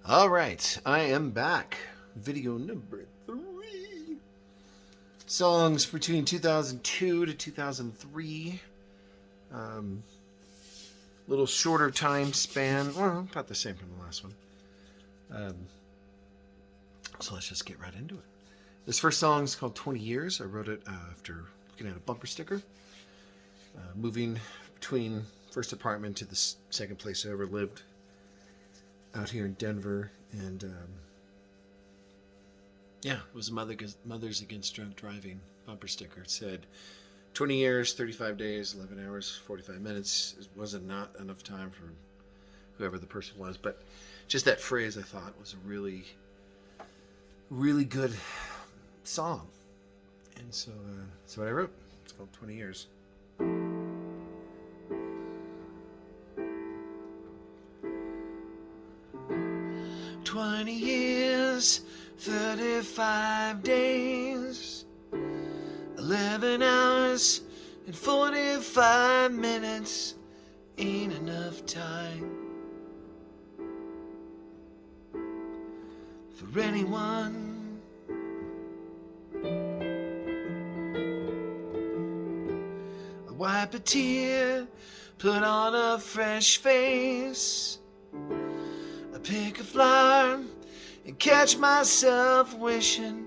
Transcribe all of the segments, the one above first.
All right, I am back. Video number 3. Songs between 2002 to 2003. Little shorter time span. Well, about the same from the last one. So let's just get right into it. This first song is called 20 Years. I wrote it after looking at a bumper sticker. Moving between first apartment to the second place I ever lived out here in Denver. And it was a Mothers Against Drunk Driving bumper sticker. It said 20 years, 35 days, 11 hours, 45 minutes. It wasn't not enough time for whoever the person was, but just that phrase I thought was a really, really good song. And so that's what I wrote. It's called 20 Years. 20 years, 35 days, 11 hours and 45 minutes ain't enough time for anyone. I wipe a tear, put on a fresh face, I pick a flower and catch myself wishing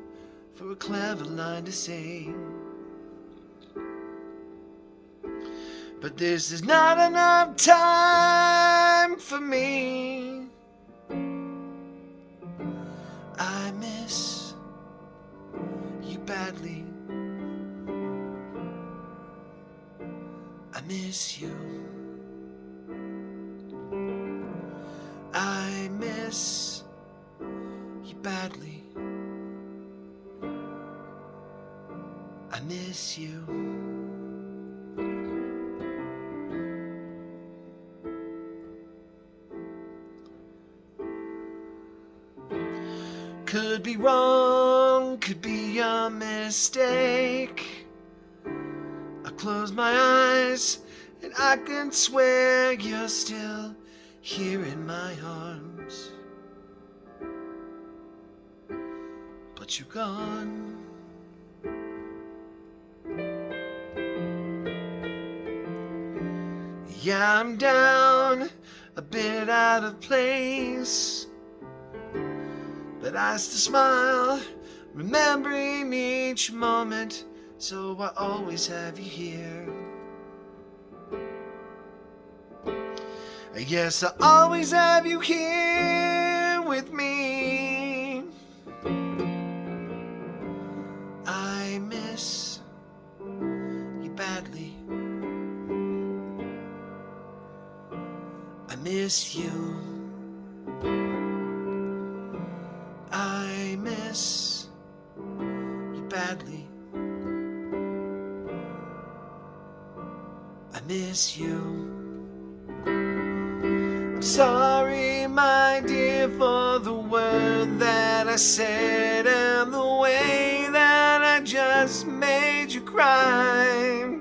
for a clever line to say. But this is not enough time for me. I miss you badly. I miss you. I miss you badly. I miss you. Could be wrong, could be a mistake. I close my eyes and I can swear you're still here in my arms. But you're gone. Yeah, I'm down, a bit out of place, but I still smile, remembering each moment, so I always have you here. Yes, I always have you here with me. I miss you badly. I miss you. I miss you badly. I miss you. I'm sorry, my dear, for the word that I said and the way that I just made you cry.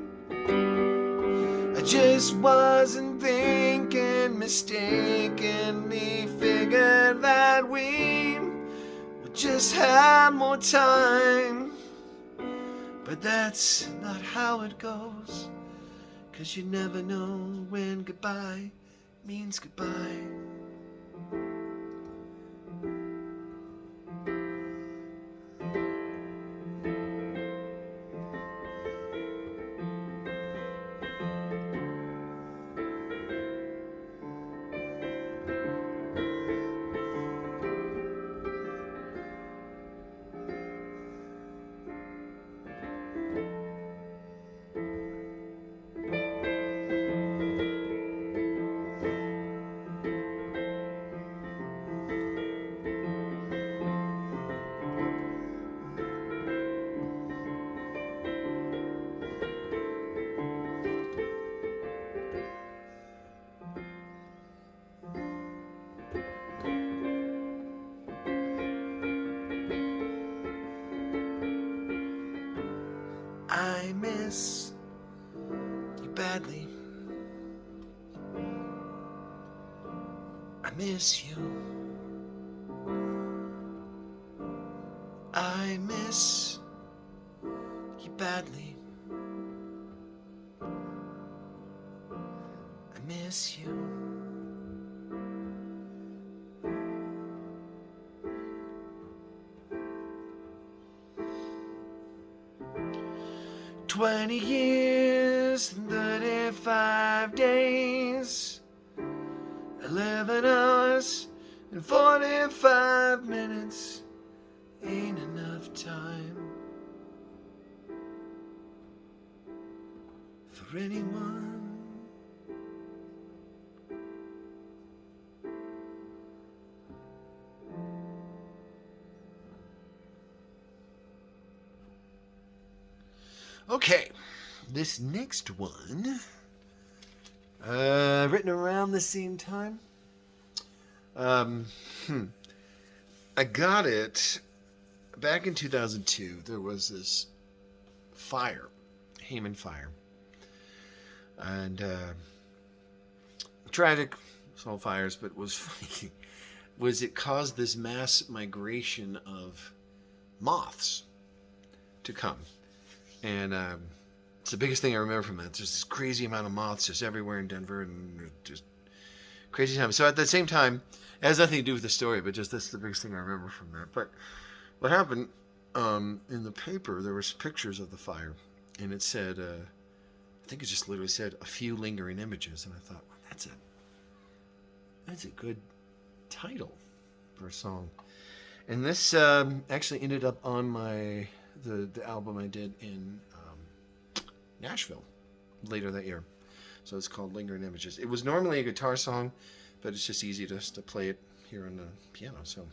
I just wasn't thinking, mistakenly figured that we would just have more time. But that's not how it goes, 'cause you never know when goodbye means goodbye. I miss you badly. I miss you. I miss you badly. I miss you. "20 years and 35 days, 11 hours and 45 minutes ain't enough time for anyone. Okay, this next one, written around the same time. I got it back in 2002. There was this fire, Hayman fire, and tried to solve fires, but it caused this mass migration of moths to come. And it's the biggest thing I remember from that. There's this crazy amount of moths just everywhere in Denver, and just crazy time. So at the same time, it has nothing to do with the story, but just that's the biggest thing I remember from that. But what happened, in the paper, there was pictures of the fire, and it said, I think it just literally said, "a few lingering images." And I thought, well, that's a good title for a song. And this actually ended up on the album I did in Nashville later that year. So it's called Lingering Images. It was normally a guitar song, but it's just easy to play it here on the piano. So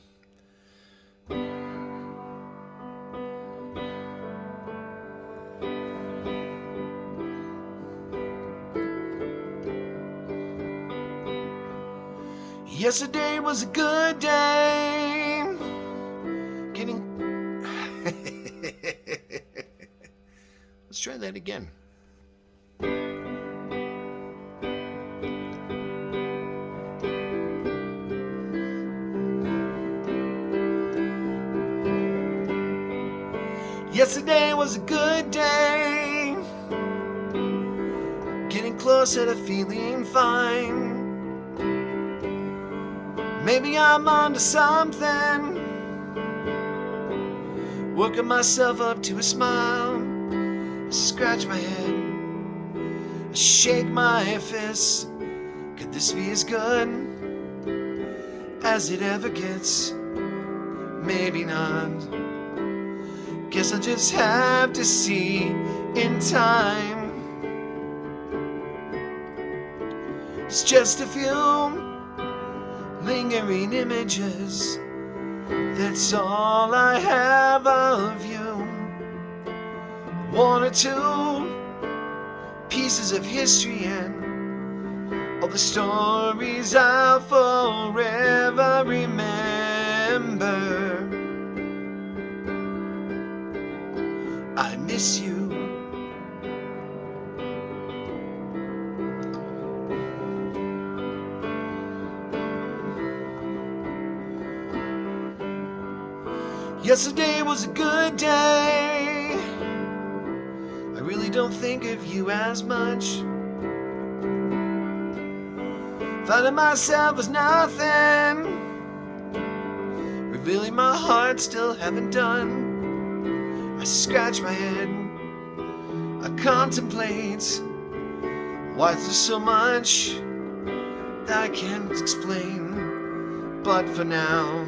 yesterday was a good day. Let's try that again. Yesterday was a good day. Getting closer to feeling fine. Maybe I'm onto something. Working myself up to a smile. I scratch my head. I shake my fist. Could this be as good as it ever gets? Maybe not. Guess I'll just have to see in time. It's just a few lingering images. That's all I have of you. One or two pieces of history and all the stories I'll forever remember. I miss you. Yesterday was a good day. I really don't think of you as much. Finding myself as nothing. Revealing my heart still haven't done. I scratch my head. I contemplate. Why is there so much that I can't explain? But for now,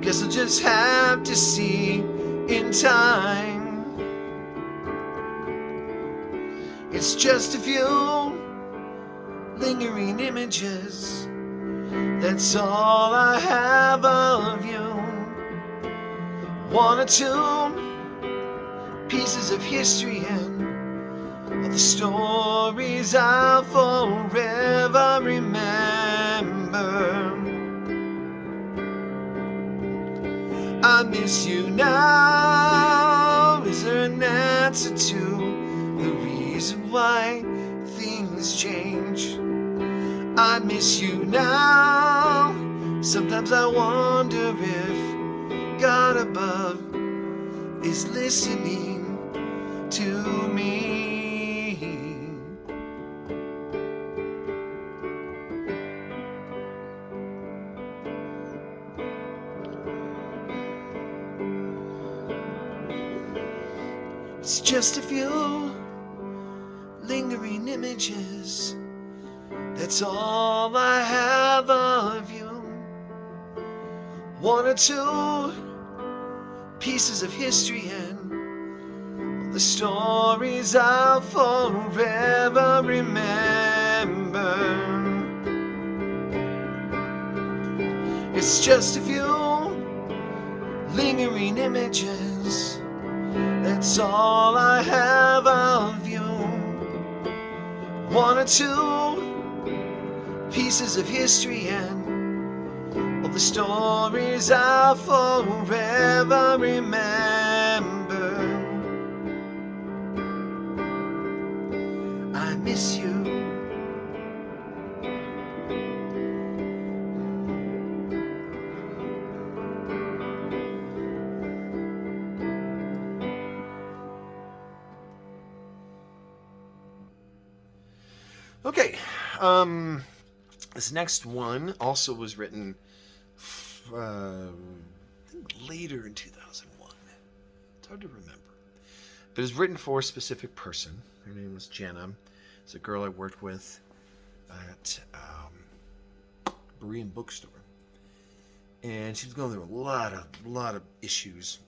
guess I'll just have to see in time. It's just a few lingering images. That's all I have of you. One or two pieces of history and all the stories I'll forever remember. I miss you now. Is there an answer to the reason why things change? I miss you now. Sometimes I wonder if God above is listening to me. It's just a few lingering images. That's all I have of you. One or two pieces of history and the stories I'll forever remember. It's just a few lingering images. That's all I have of you. One or two pieces of history and all the stories I'll forever remember. I miss you. Okay, this next one also was written I think later in 2001. It's hard to remember. But it was written for a specific person. Her name was Jenna. It's a girl I worked with at Berean bookstore. And she was going through a lot of issues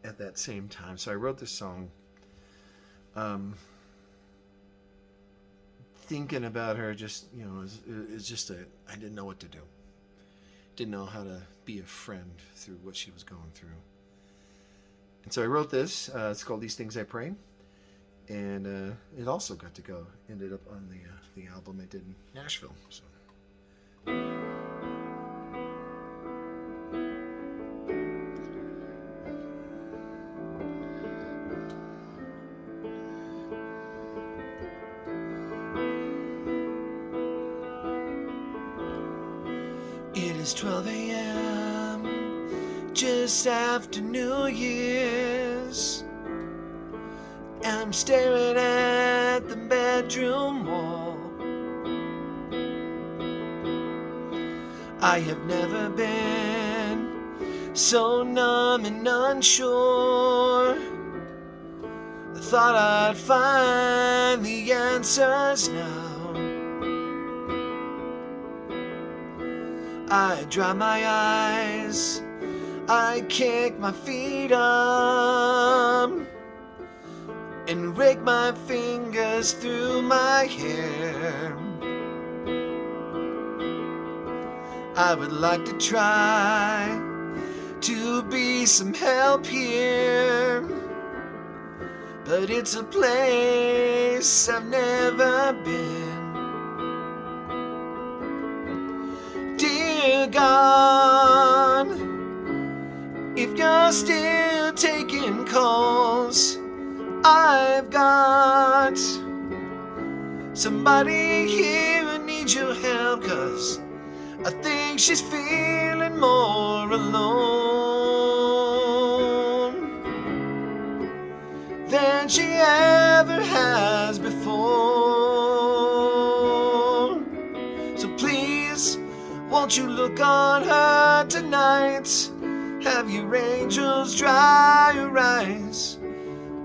at that same time. So I wrote this song thinking about her, just, you know, it's just I didn't know what to do. Didn't know how to be a friend through what she was going through. And so I wrote this. It's called These Things I Pray. And it also ended up on the album I did in Nashville. So. It is 12 a.m. just after New Year's. I'm staring at the bedroom wall. I have never been so numb and unsure. I thought I'd find the answers now. I dry my eyes, I kick my feet up and rake my fingers through my hair. I would like to try to be some help here, but it's a place I've never been. Dear God, if you're still taking calls, I've got somebody here who needs your help, 'cause I think she's feeling more alone than she ever has before. So please, won't you look on her tonight? Have your angels dry your eyes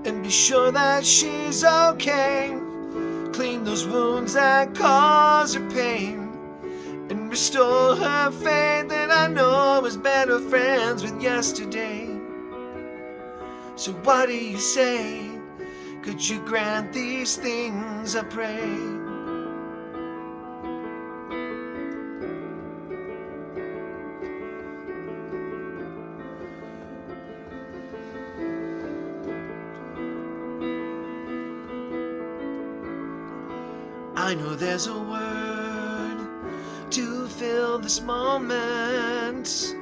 and be sure that she's okay. Clean those wounds that cause her pain and restore her faith that I know is better friends with yesterday. So what do you say? Could you grant these things, I pray? I know there's a word to fill this moment,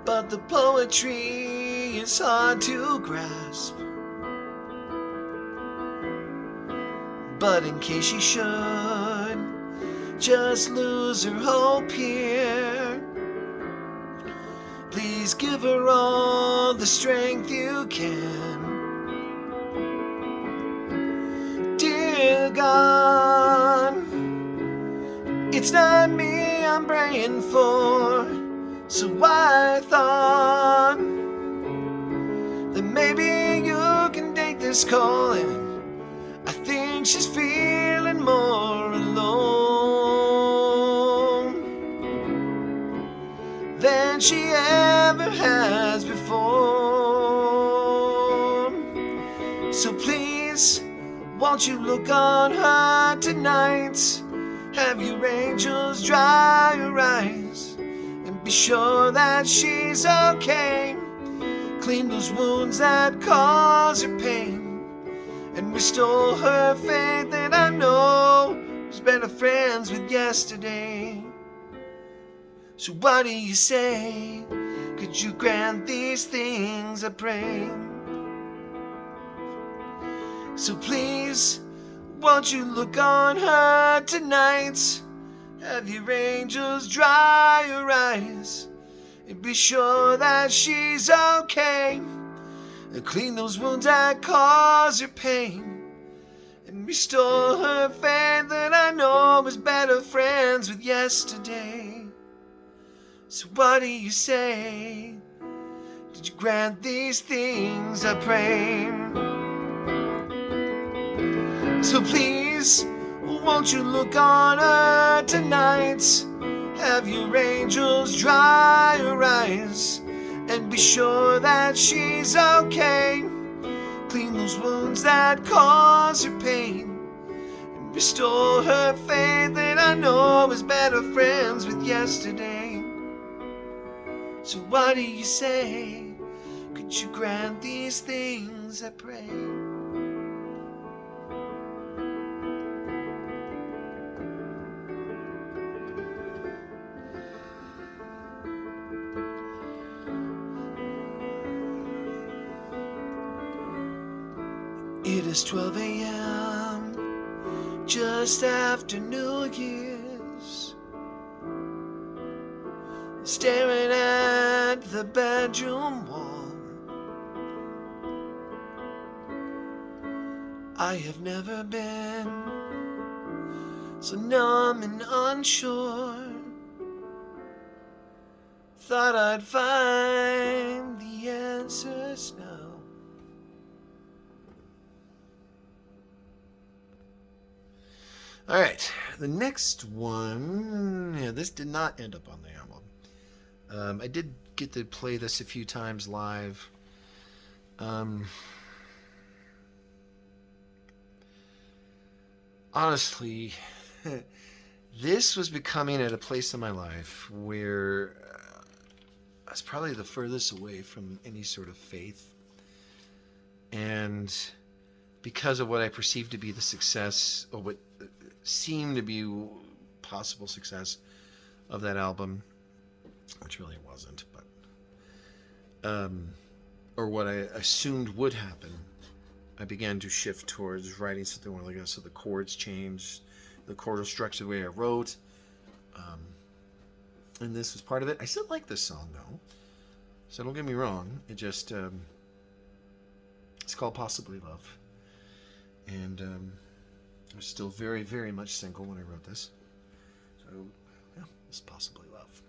but the poetry is hard to grasp. But in case she should just lose her hope here, please Please give her all the strength you can. Dear God, it's not me I'm praying for, so I thought that maybe you can take this call, and I think she's feeling more alone than she ever has before. So please, won't you look on her tonight? Have your angels dry her eyes and be sure that she's okay. Clean those wounds that cause her pain and restore her faith that I know was better friends with yesterday. So what do you say? Could you grant these things, I pray? So please, won't you look on her tonight? Have your angels dry her eyes and be sure that she's okay. And clean those wounds that cause her pain and restore her faith that I know was better friends with yesterday. So what do you say? Did you grant these things, I pray? So please, won't you look on her tonight? Have your angels dry her eyes and be sure that she's okay. Clean those wounds that cause her pain and restore her faith that I know is better friends with yesterday. So what do you say? Could you grant these things, I pray? It is 12 a.m., just after New Year's. Staring at the bedroom wall. I have never been so numb and unsure. Thought I'd find the answers now. All right, the next one, this did not end up on the album. I did get to play this a few times live. Honestly, this was becoming at a place in my life where I was probably the furthest away from any sort of faith. And because of what I perceived to be the success, or what seemed to be possible success of that album, which really wasn't, but or what I assumed would happen, I began to shift towards writing something more like that. So the chords changed, the chordal structure, the way I wrote, and this was part of it. I still like this song though, so don't get me wrong. It just it's called Possibly Love, and I was still very, very much single when I wrote this. So, yeah, it's Possibly Love.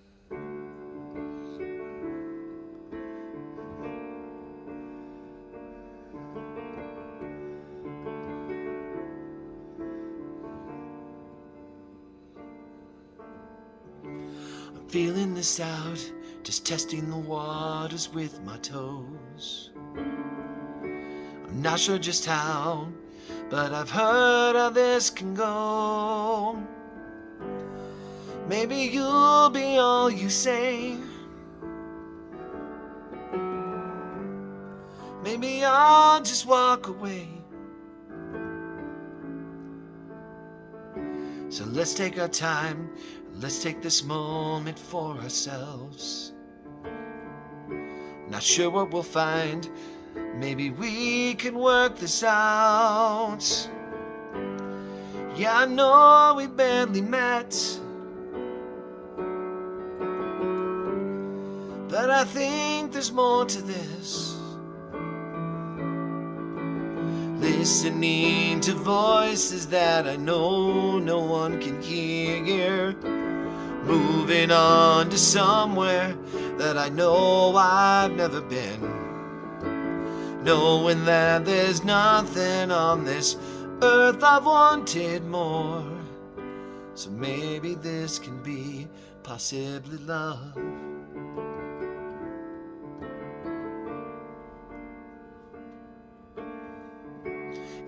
I'm feeling this out, just testing the waters with my toes. I'm not sure just how, but I've heard how this can go. Maybe you'll be all you say. Maybe I'll just walk away. So let's take our time. Let's take this moment for ourselves. Not sure what we'll find. Maybe we can work this out. Yeah, I know we barely met, but I think there's more to this. Listening to voices that I know no one can hear. Moving on to somewhere that I know I've never been. Knowing that there's nothing on this earth I've wanted more. So maybe this can be possibly love.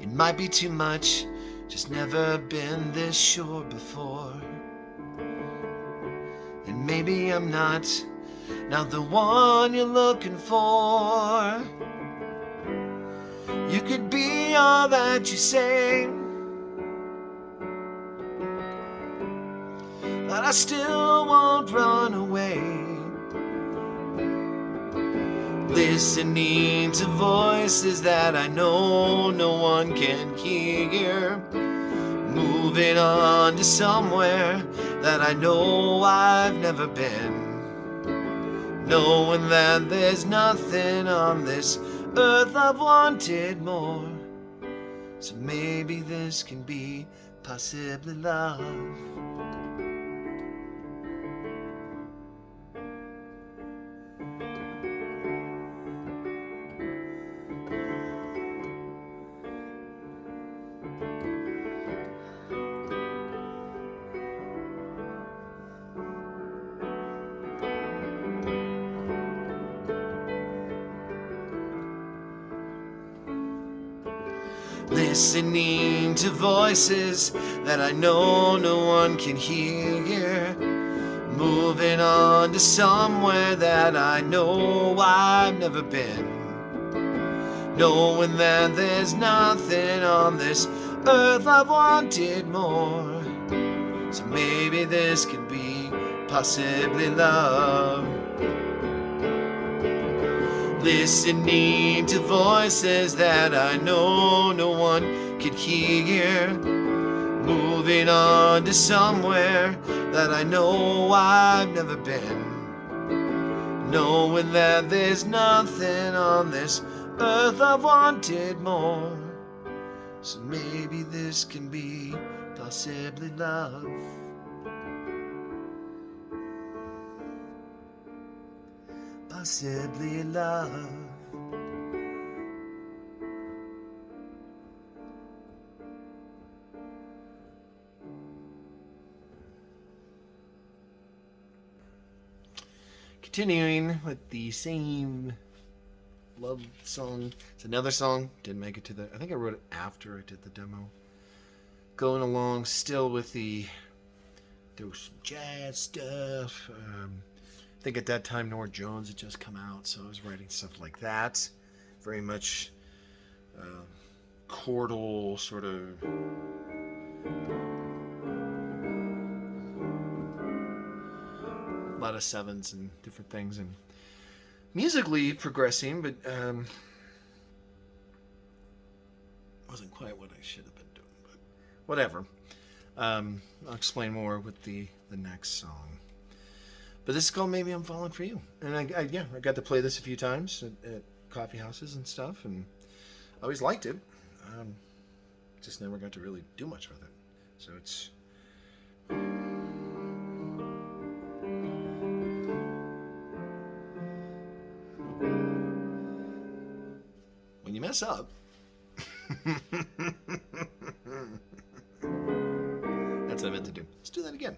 It might be too much, just never been this sure before. And maybe I'm not the one you're looking for. You could be all that you say, but I still won't run away. Listening to voices that I know no one can hear. Moving on to somewhere that I know I've never been. Knowing that there's nothing on this earth I've wanted more. So maybe this can be possibly love. Listening to voices that I know no one can hear. Moving on to somewhere that I know I've never been. Knowing that there's nothing on this earth I've wanted more. So maybe this could be possibly love. Listening to voices that I know no one could hear. Moving on to somewhere that I know I've never been. Knowing that there's nothing on this earth I've wanted more. So maybe this can be possibly love. Possibly love. Continuing with the same love song. It's another song. Didn't make it to the... I think I wrote it after I did the demo. Going along still with the... There was some jazz stuff. I think at that time Norah Jones had just come out, so I was writing stuff like that. Very much chordal, sort of a lot of sevens and different things, and musically progressing, but wasn't quite what I should have been doing, but whatever. I'll explain more with the next song. But this is called Maybe I'm Falling for You. And I got to play this a few times at coffee houses and stuff, and I always liked it. Just never got to really do much with it. So it's... When you mess up... That's what I meant to do. Let's do that again.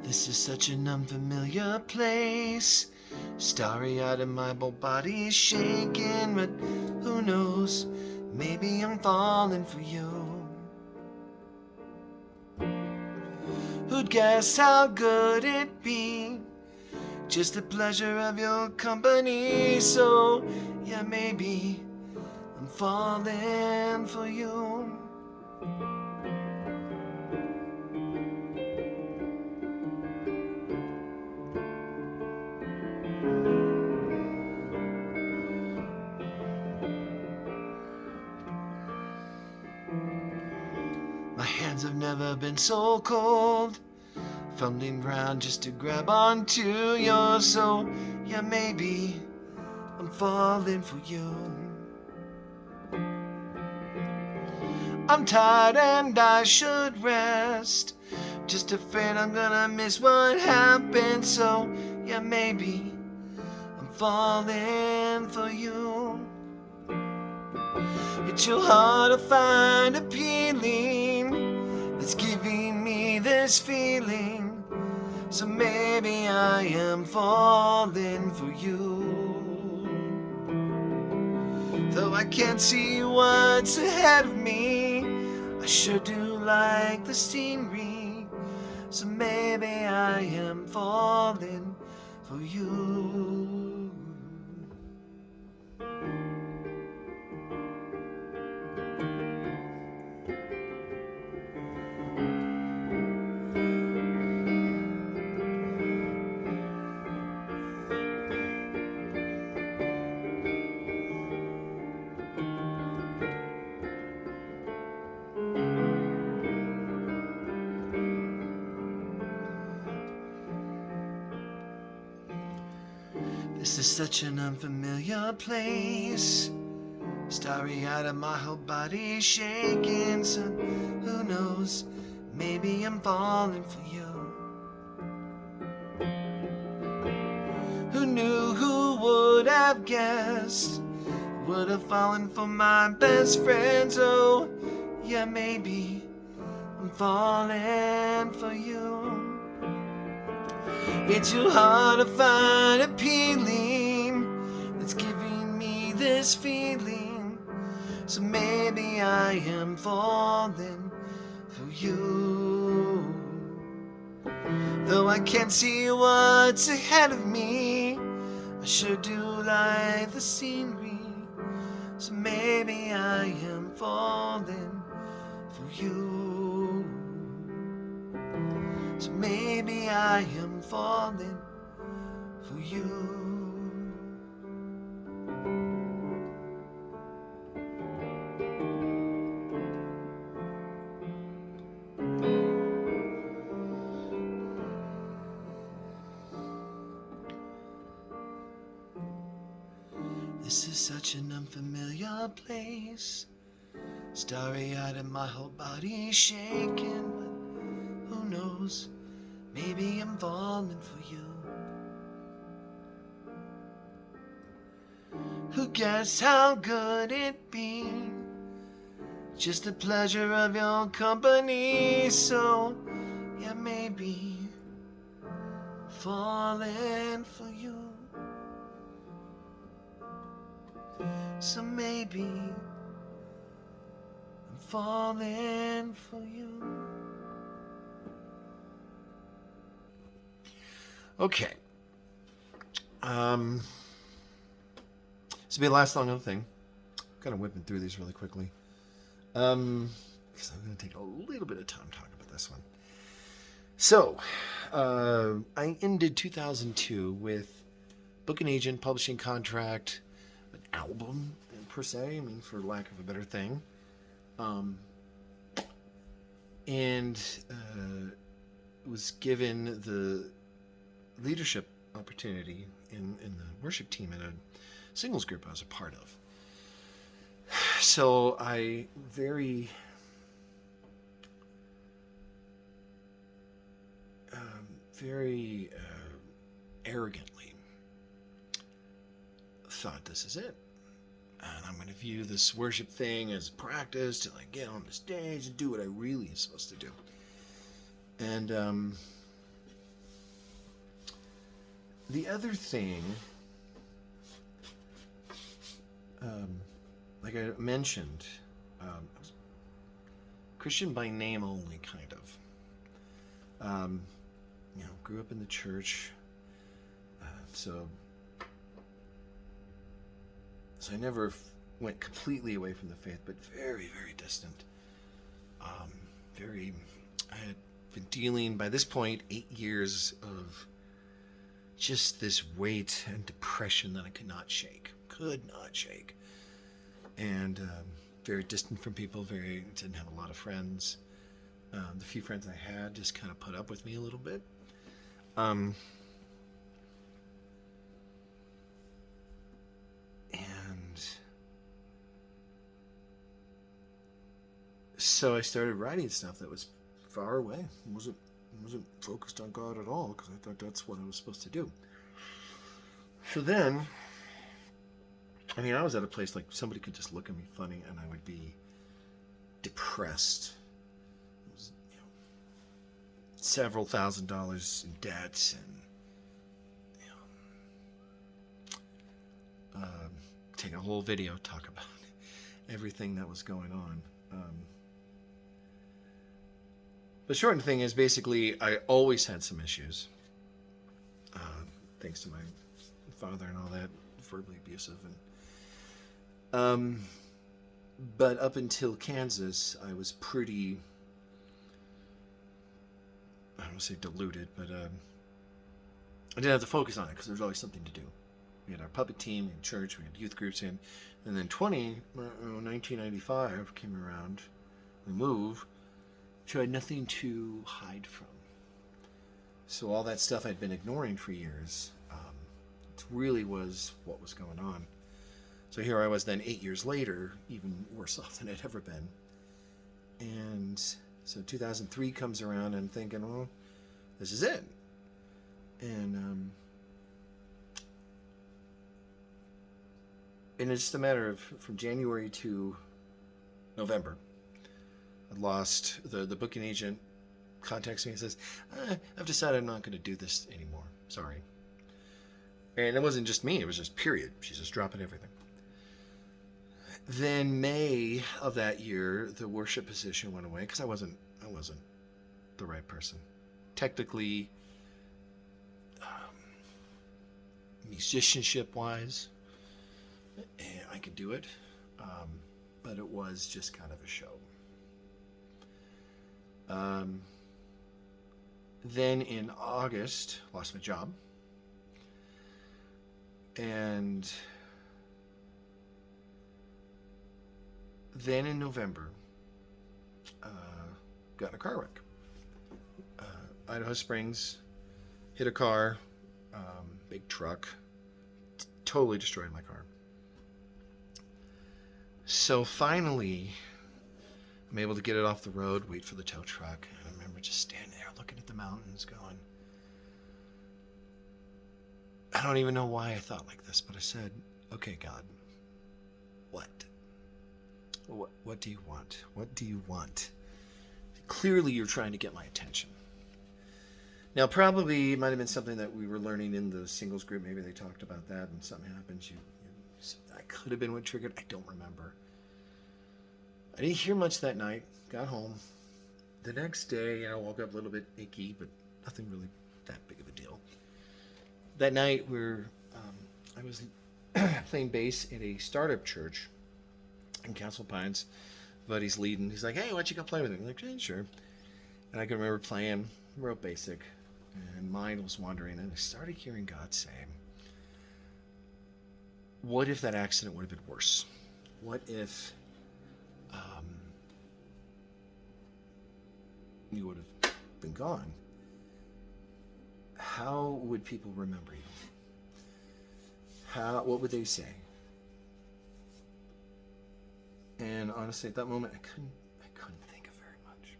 This is such an unfamiliar place. Starry-eyed and my whole body is shaking, but who knows? Maybe I'm falling for you. Who'd guess how good it'd be just the pleasure of your company. So yeah, maybe I'm falling for you. My hands have never been so cold, fumbling around just to grab onto yours. So yeah, maybe I'm falling for you. I'm tired and I should rest, just afraid I'm gonna miss what happened. So yeah, maybe I'm falling for you. It's too hard to find appealing that's giving me this feeling. So maybe I am falling for you. Though I can't see what's ahead of me, I sure do like the scenery. So maybe I am falling for you. This is such an unfamiliar place, starry-eyed and my whole body shaking. So who knows, maybe I'm falling for you. Who knew, who would have guessed, would have fallen for my best friend. Oh yeah, maybe I'm falling for you. It's too hard to find appealing that's giving me this feeling. So maybe I am falling for you. Though I can't see what's ahead of me, I sure do like the scenery. So maybe I am falling for you. So maybe I am falling for you. This is such an unfamiliar place, starry-eyed and my whole body shaking. But who knows, maybe I'm falling for you. Who guess how good it be, just the pleasure of your company. So yeah, maybe falling for you. So maybe I'm falling for you. Okay. This will be the last song of the thing. Kind of whipping through these really quickly. Because I'm going to take a little bit of time talking about this one. So, I ended 2002 with book and agent, publishing contract, an album per se, I mean, for lack of a better thing. And was given the leadership opportunity in the worship team at a singles group I was a part of. So I very arrogantly thought, this is it. And I'm going to view this worship thing as practice till I get on the stage and do what I really am supposed to do. And the other thing, like I mentioned, I was Christian by name only, kind of. Grew up in the church, So I never went completely away from the faith, but very, very distant. I had been dealing, by this point, 8 years of just this weight and depression that I could not shake. And very distant from people, didn't have a lot of friends. The few friends I had just kind of put up with me a little bit. And so I started writing stuff that was far away. Wasn't focused on God at all, because I thought that's what I was supposed to do. So then, I mean, I was at a place like somebody could just look at me funny and I would be depressed. It was, several $1,000s in debt, and take a whole video, talk about everything that was going on. The short thing is, basically, I always had some issues, thanks to my father and all that, verbally abusive. But up until Kansas, I was pretty, I don't want to say deluded, but I didn't have to focus on it because there was always something to do. We had our puppet team in church, we had youth groups in, and then 1995 came around, we moved, so I had nothing to hide from. So all that stuff I'd been ignoring for years, it really was what was going on. So here I was then 8 years later, even worse off than I'd ever been. And so 2003 comes around and I'm thinking, well, this is it. And it's just a matter of, from January to November, I lost, the booking agent contacts me and says, I've decided I'm not going to do this anymore. Sorry. And it wasn't just me, it was just period. She's just dropping everything. Then May of that year, the worship position went away because I wasn't the right person. Technically, musicianship-wise, I could do it, but it was just kind of a show. Then in August, lost my job, and then in November, got in a car wreck. Idaho Springs, hit a car, big truck, totally destroyed my car. So finally, I'm able to get it off the road, wait for the tow truck, and I remember just standing there looking at the mountains going, I don't even know why I thought like this, but I said, okay, God, what? What do you want? What do you want? Clearly you're trying to get my attention. Now, probably it might have been something that we were learning in the singles group. Maybe they talked about that and something happens. I could have been what triggered. I don't remember. I didn't hear much that night. Got home. The next day, I woke up a little bit achy, but nothing really that big of a deal. That night, I was playing bass at a startup church in Castle Pines. Buddy's leading. He's like, hey, why don't you go play with me? I'm like, hey, sure. And I can remember playing real basic, and mind was wandering, and I started hearing God say, what if that accident would have been worse? What if you would have been gone? How would people remember you? What would they say? And honestly, at that moment, I couldn't think of very much.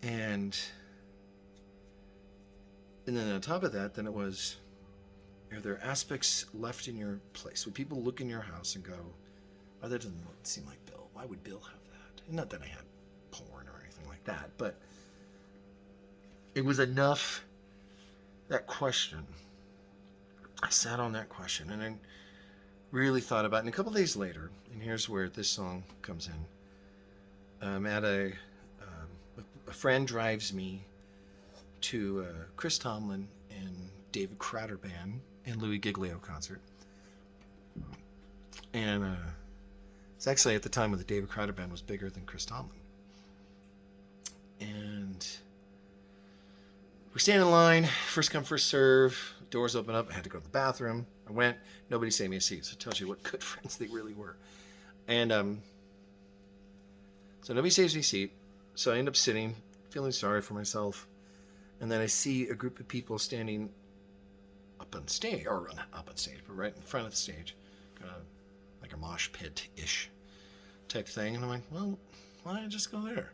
And then on top of that, then it was, are there aspects left in your place? Would people look in your house and go, oh, that doesn't seem like Bill. Why would Bill have that? And not that I had porn or anything like that, but it was enough, that question. I sat on that question and I really thought about it. And a couple days later, and here's where this song comes in. At a friend drives me to Chris Tomlin in David Cratter Band and Louis Giglio concert. And it's actually at the time when the David Cratter Band was bigger than Chris Tomlin. And we stand in line, first come, first serve. Doors open up. I had to go to the bathroom. I went. Nobody saved me a seat. So it tells you what good friends they really were. And so nobody saves me a seat. So I end up sitting, feeling sorry for myself. And then I see a group of people standing up on stage, or not up on stage, but right in front of the stage, kind of like a mosh pit-ish type thing. And I'm like, well, why don't I just go there?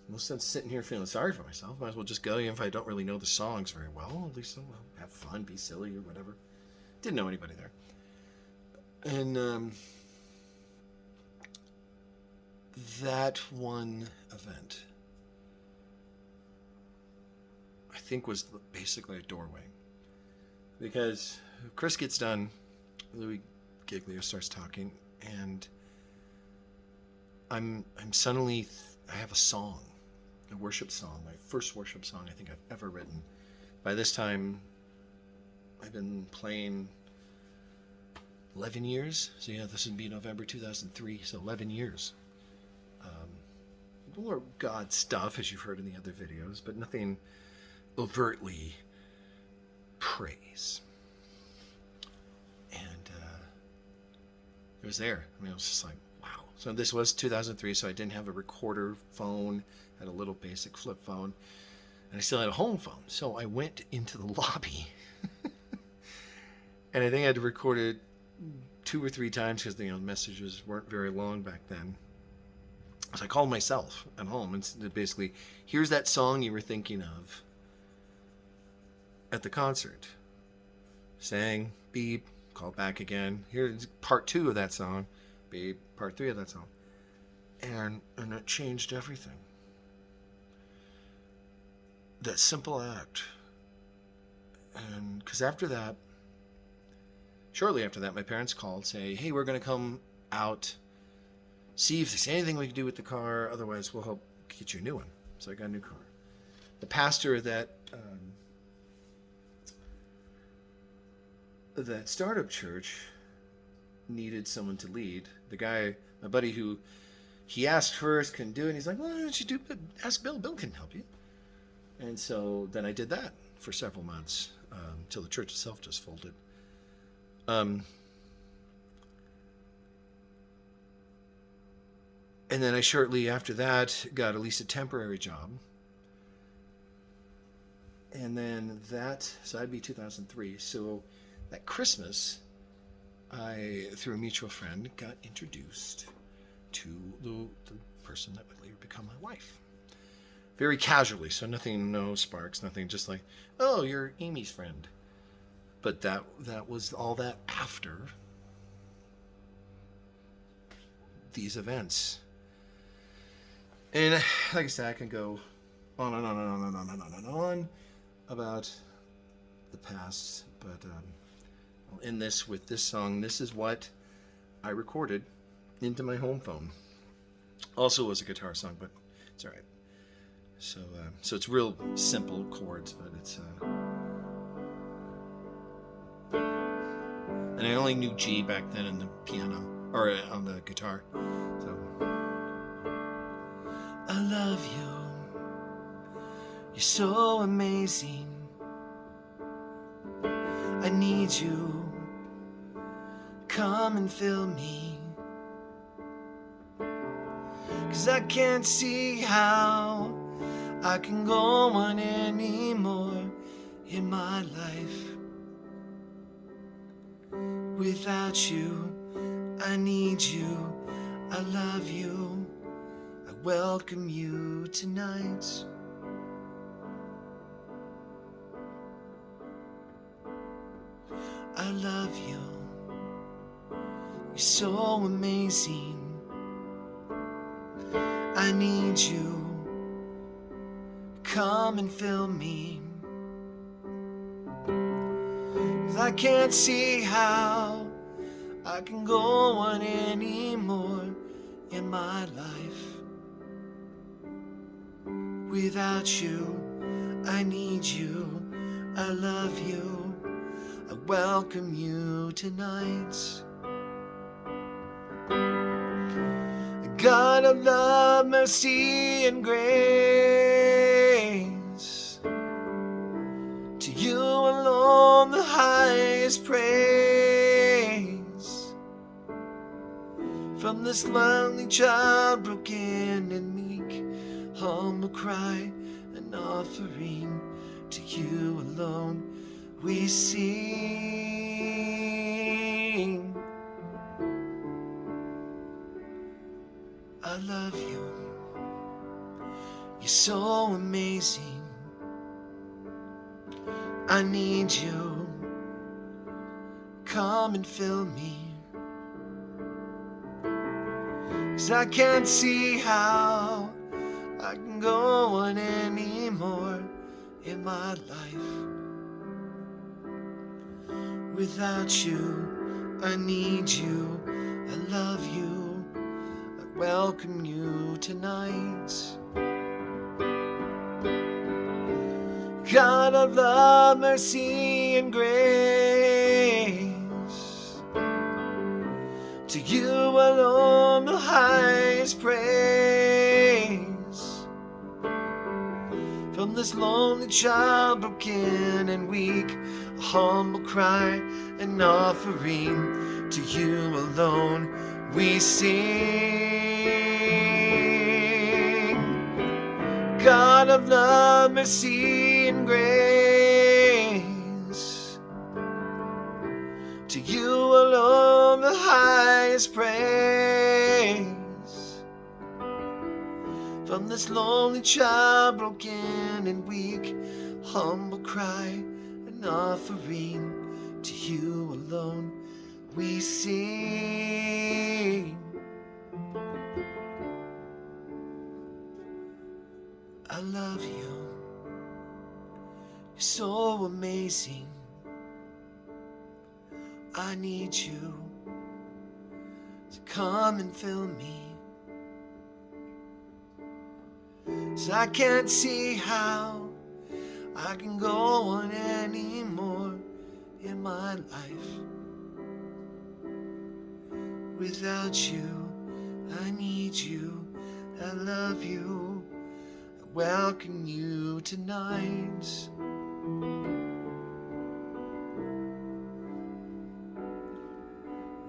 No sense sitting here feeling sorry for myself. Might as well just go, even if I don't really know the songs very well. At least I'll have fun, be silly, or whatever. Didn't know anybody there. And that one event, I think, was basically a doorway. Because Chris gets done, Louis Giglio starts talking, and I'm suddenly, I have a song, a worship song, my first worship song I think I've ever written. By this time, I've been playing 11 years. So yeah, this would be November 2003, so 11 years. More God stuff, as you've heard in the other videos, but nothing overtly praise. And it was there. I mean, it was just like, wow. So this was 2003, so I didn't have a recorder phone, had a little basic flip phone, and I still had a home phone. So I went into the lobby, and I think I had to record it 2 or 3 times because the messages weren't very long back then. So I called myself at home and basically, here's that song you were thinking of at the concert. Sang, beep, called back again. Here's part 2 of that song, beep, part 3 of that song. And it changed everything. That simple act. And because after that, shortly after that, my parents called, say, hey, we're going to come out, see if there's anything we can do with the car. Otherwise, we'll help get you a new one. So I got a new car. The pastor of that startup church needed someone to lead. The guy, my buddy, who he asked first, couldn't do it. And he's like, well, why don't you ask Bill? Bill can help you. And so then I did that for several months until the church itself just folded. And then I shortly after that got at least a temporary job. And then so that'd be 2003. So that Christmas, I, through a mutual friend, got introduced to the person that would later become my wife. Very casually, so nothing, no sparks, nothing, just like, oh, you're Amy's friend. But that was all that after these events. And like I said, I can go on and on and on and on and on and on about the past, but I'll end this with this song. This is what I recorded into my home phone. Also was a guitar song, but it's all right. So it's real simple chords, but it's and I only knew G back then in the piano or on the guitar. So I love you. You're so amazing. I need you. Come and fill me. 'Cause I can't see how I can go on anymore in my life. Without you, I need you. I love you. I welcome you tonight. I love you. You're so amazing. I need you. Come and fill me. 'Cause I can't see how I can go on anymore in my life. Without you, I need you. I love you. I welcome you tonight. God of love, mercy, and grace, to you alone the highest praise. From this lonely child, broken and meek, humble cry, an offering to you alone we sing. I love you. You're so amazing. I need you. Come and fill me. 'Cause I can't see how I can go on anymore in my life. Without you, I need you. I love you. I welcome you tonight. God of love, mercy, and grace, to you alone the highest praise. From this lonely child, broken and weak, a humble cry, an offering to you alone we sing. God of love, mercy, and grace, to you alone the highest praise. From this lonely child, broken and weak, humble cry, an offering to you alone we sing. I love you. You're so amazing. I need you to come and fill me. 'Cause I can't see how I can go on anymore in my life. Without you, I need you. I love you. I welcome you tonight.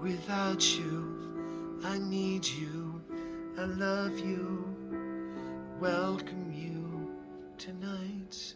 Without you, I need you. I love you. Welcome you tonight.